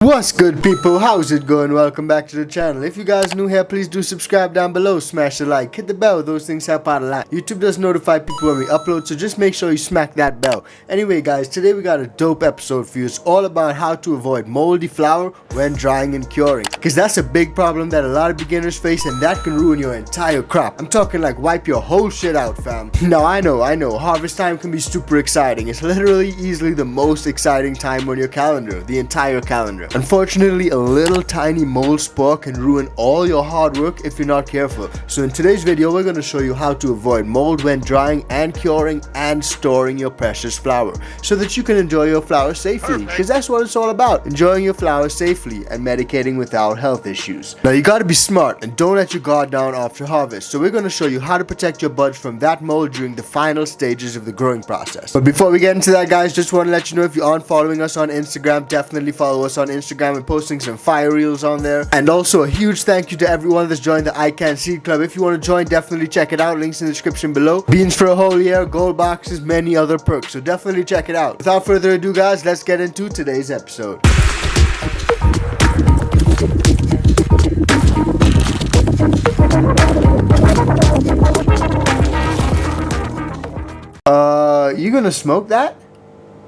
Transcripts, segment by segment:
What's good, people? How's it going? Welcome back to the channel. If you guys new here, please do subscribe down below, smash the like, hit the bell. Those things help out a lot. YouTube does notify people when we upload, so just make sure you smack that bell. Anyway guys, today we got a dope episode for you. It's all about how to avoid moldy flour when drying and curing, because that's a big problem that a lot of beginners face, and that can ruin your entire crop. I'm talking like wipe your whole shit out, fam. Now I know harvest time can be super exciting. It's literally easily the most exciting time on your calendar, the entire calendar. Unfortunately, a little tiny mold spore can ruin all your hard work if you're not careful. So in today's video, we're going to show you how to avoid mold when drying and curing and storing your precious flour, so that you can enjoy your flour safely, because that's what it's all about, enjoying your flour safely and medicating without health issues. Now you got to be smart and don't let your guard down after harvest. So we're going to show you how to protect your buds from that mold during the final stages of the growing process. But before we get into that, guys, just want to let you know, if you aren't following us on Instagram, definitely follow us on Instagram and posting some fire reels on there. And also a huge thank you to everyone that's joined the I Can Seed Club. If you want to join, definitely check it out. Links in the description below. Beans for a whole year, gold boxes, many other perks. So definitely check it out. Without further ado, guys, let's get into today's episode. You gonna smoke that?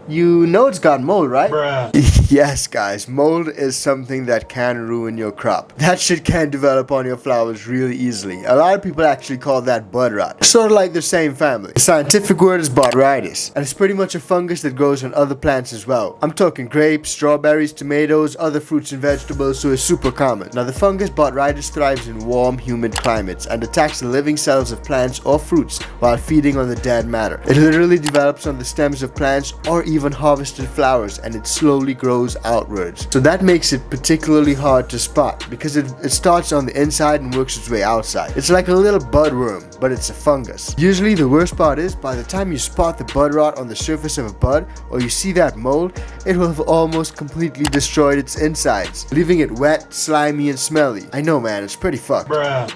You know it's got mold, right? Bruh. Yes, guys, mold is something that can ruin your crop. That shit can develop on your flowers really easily. A lot of people actually call that bud rot. Sort of like the same family. The scientific word is botrytis, and it's pretty much a fungus that grows on other plants as well. I'm talking grapes, strawberries, tomatoes, other fruits and vegetables, so it's super common. Now the fungus botrytis thrives in warm, humid climates and attacks the living cells of plants or fruits while feeding on the dead matter. It literally develops on the stems of plants or even harvested flowers, and it slowly grows outwards. So that makes it particularly hard to spot, because it starts on the inside and works its way outside. It's like a little budworm, but it's a fungus. Usually the worst part is, by the time you spot the bud rot on the surface of a bud, or you see that mold, it will have almost completely destroyed its insides, leaving it wet, slimy, and smelly. I know, man, it's pretty fucked. Bruh.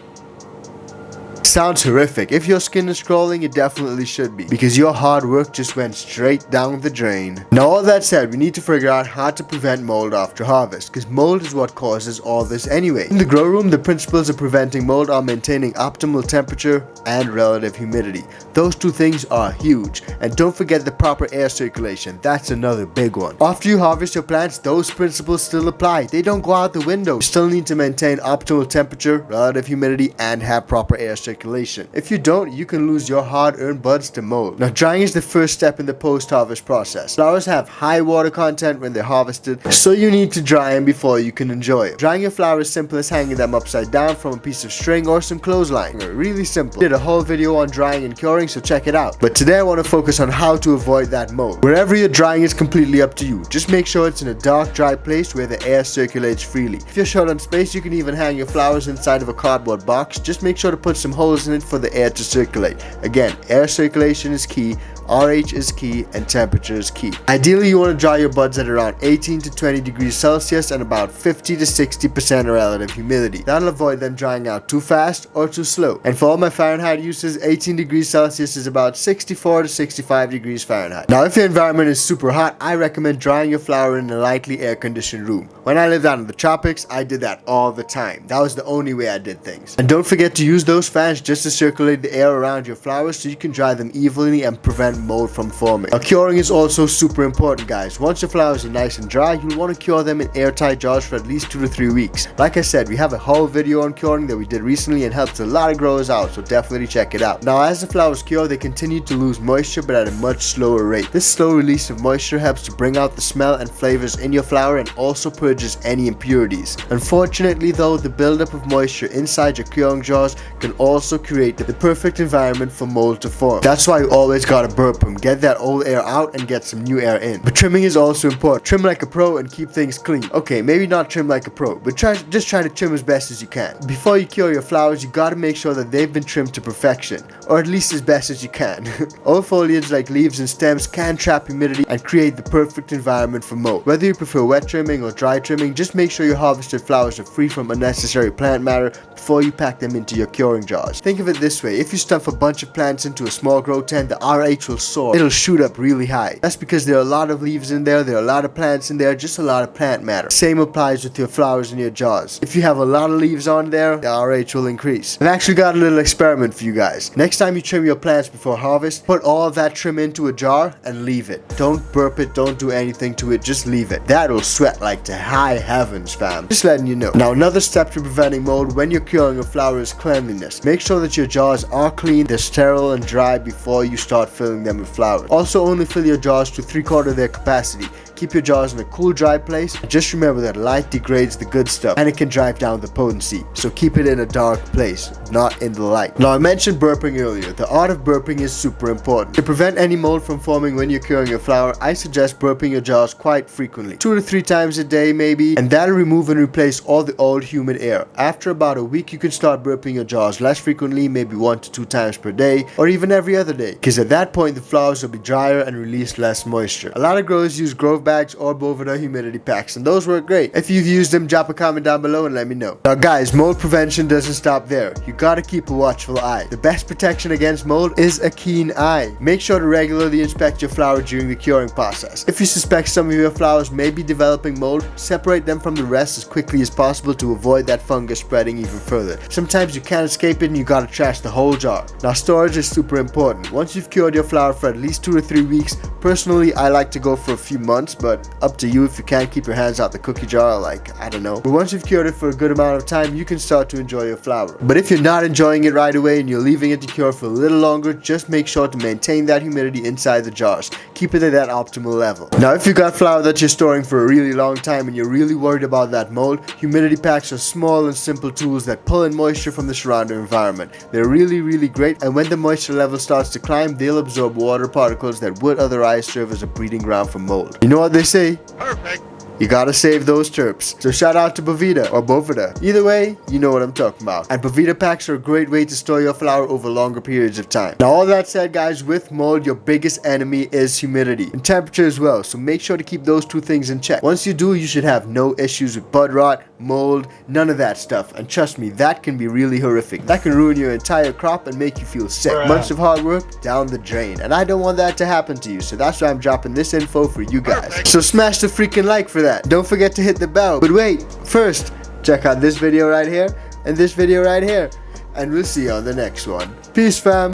Sounds horrific. If your skin is crawling, it definitely should be, because your hard work just went straight down the drain. Now all that said, we need to figure out how to prevent mold after harvest, because mold is what causes all this anyway. In the grow room, the principles of preventing mold are maintaining optimal temperature and relative humidity. Those two things are huge. And don't forget the proper air circulation. That's another big one. After you harvest your plants, those principles still apply. They don't go out the window. You still need to maintain optimal temperature, relative humidity, and have proper air circulation. If you don't, you can lose your hard-earned buds to mold. Now, drying is the first step in the post-harvest process. Flowers have high water content when they're harvested, so you need to dry them before you can enjoy it. Drying your flowers is simple as hanging them upside down from a piece of string or some clothesline. Really simple. I did a whole video on drying and curing, so check it out. But today I want to focus on how to avoid that mold. Wherever you're drying is completely up to you. Just make sure it's in a dark, dry place where the air circulates freely. If you're short on space, you can even hang your flowers inside of a cardboard box. Just make sure to put some holes in it for the air to circulate. Again, air circulation is key, RH is key, and temperature is key. Ideally, you want to dry your buds at around 18 to 20 degrees Celsius and about 50 to 60% relative humidity. That'll avoid them drying out too fast or too slow. And for all my Fahrenheit uses, 18 degrees Celsius is about 64 to 65 degrees Fahrenheit. Now, if your environment is super hot, I recommend drying your flower in a lightly air-conditioned room. When I lived out in the tropics, I did that all the time. That was the only way I did things. And don't forget to use those fans just to circulate the air around your flowers so you can dry them evenly and prevent mold from forming. Now, curing is also super important, guys. Once your flowers are nice and dry, you'll want to cure them in airtight jars for at least 2 to 3 weeks. Like I said, we have a whole video on curing that we did recently and helped a lot of growers out, so definitely check it out. Now, as the flowers cure, they continue to lose moisture, but at a much slower rate. This slow release of moisture helps to bring out the smell and flavors in your flower and also purges any impurities. Unfortunately though, the buildup of moisture inside your curing jars can also create the perfect environment for mold to form. That's why you always gotta burp them. Get that old air out and get some new air in. But trimming is also important. Trim like a pro and keep things clean. Okay, maybe not trim like a pro, but just try to trim as best as you can. Before you cure your flowers, you gotta make sure that they've been trimmed to perfection, or at least as best as you can. Old foliage like leaves and stems can trap humidity and create the perfect environment for mold. Whether you prefer wet trimming or dry trimming, just make sure your harvested flowers are free from unnecessary plant matter before you pack them into your curing jars. Think of it this way: if you stuff a bunch of plants into a small grow tent, the RH will vertical soar, it'll shoot up really high. That's because there are a lot of leaves in there, there are a lot of plants in there, just a lot of plant matter. Same applies with your flowers in your jars. If you have a lot of leaves on there, the RH will increase. I've actually got a little experiment for you guys. Next time you trim your plants before harvest, put all of that trim into a jar and leave it. Don't burp it, don't do anything to it, just leave it. That'll sweat like to high heavens, fam. Just letting you know. Now, another step to preventing mold when you're curing a flower is cleanliness. Make sure that your jars are clean, they're sterile and dry before you start filling them with flowers. Also, only fill your jars to 3/4 their capacity. Keep your jars in a cool, dry place. And just remember that light degrades the good stuff and it can drive down the potency. So keep it in a dark place, not in the light. Now, I mentioned burping earlier. The art of burping is super important. To prevent any mold from forming when you're curing your flower, I suggest burping your jars quite frequently. 2 to 3 times a day maybe, and that'll remove and replace all the old humid air. After about a week, you can start burping your jars less frequently, maybe 1 to 2 times per day, or even every other day. Because at that point, the flowers will be drier and release less moisture. A lot of growers use growth bags or boveda humidity packs, and those work great. If you've used them, drop a comment down below and let me know. Now guys, mold prevention doesn't stop there. You gotta keep a watchful eye. The best protection against mold is a keen eye. Make sure to regularly inspect your flower during the curing process. If you suspect some of your flowers may be developing mold, separate them from the rest as quickly as possible to avoid that fungus spreading even further. Sometimes you can't escape it and you gotta trash the whole jar. Now, storage is super important. Once you've cured your flower for at least 2 to 3 weeks, personally I like to go for a few months, but up to you if you can't keep your hands out the cookie jar, like, I don't know. But once you've cured it for a good amount of time, you can start to enjoy your flower. But if you're not enjoying it right away and you're leaving it to cure for a little longer, just make sure to maintain that humidity inside the jars. Keep it at that optimal level. Now, if you got flower that you're storing for a really long time and you're really worried about that mold, humidity packs are small and simple tools that pull in moisture from the surrounding environment. They're really great, and when the moisture level starts to climb, they'll absorb water particles that would otherwise serve as a breeding ground for mold. You know what they say? Perfect. You gotta save those terps. So shout out to boveda or boveda. Either way, you know what I'm talking about. And boveda packs are a great way to store your flower over longer periods of time. Now, all that said, guys, with mold, your biggest enemy is humidity and temperature as well. So make sure to keep those two things in check. Once you do, you should have no issues with bud rot, mold, none of that stuff. And trust me, that can be really horrific. That can ruin your entire crop and make you feel sick. Months of hard work down the drain. And I don't want that to happen to you. So that's why I'm dropping this info for you guys. So smash the freaking like for that. Don't forget to hit the bell. But wait, first, check out this video right here and this video right here. And we'll see you on the next one. Peace, fam.